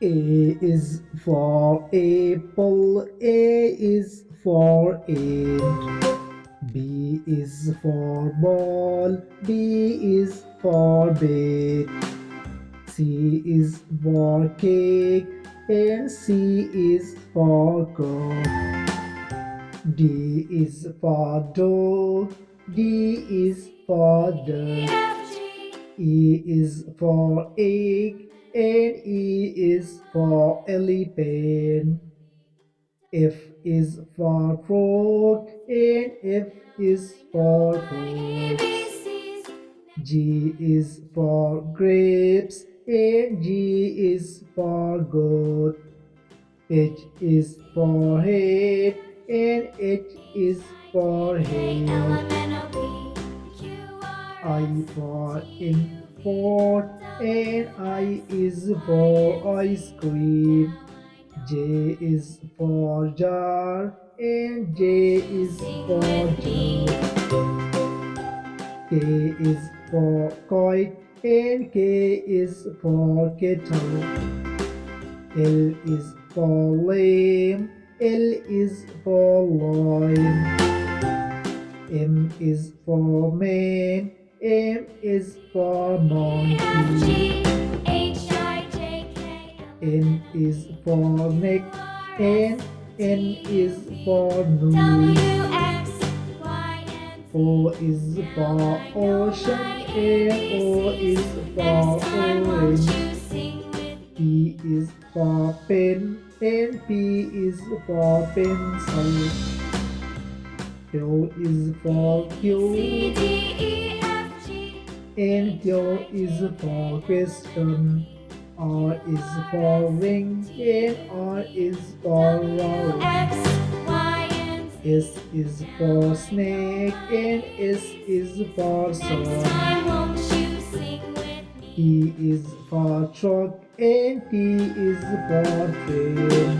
A is for apple, A is for ant. B is for ball, B is for bat. C is for cake, and C is for cock. D is for dog, D is for duck. E is for egg, and E is for elephant. F is for frog, and F is for fox. G is for grapes, and G is for goat. H is for head, and H is for head. I for import, and I is for ice cream. J is for jar, and J is for jar. K is for kite, and K is for kettle. L is for lamb, L is for lion. M is for man, M is for monkey. N is for neck, and N is for nose. O is for ocean, and O is for orange. P is for pen, and P is for pencil. Q is for Q, and Q is for question. R is for ring, and R is for round. S is for snake, and S is for sun. T is for truck, and T is for train.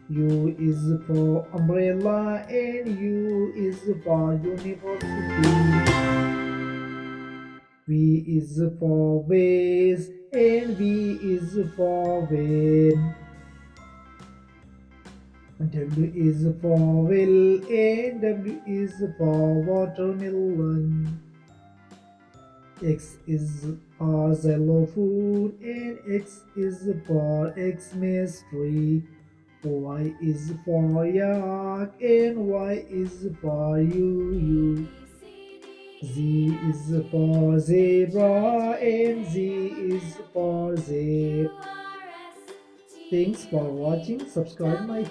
U is for umbrella, and U is for university. V is for vase, and V is for van. W is for will, and W is for watermelon. X is for xylophone, and X is for Xmas tree. Y is for yak, and Y is for you. Z is for zebra, and Z is for zebra. Thanks for watching. Subscribe my channel.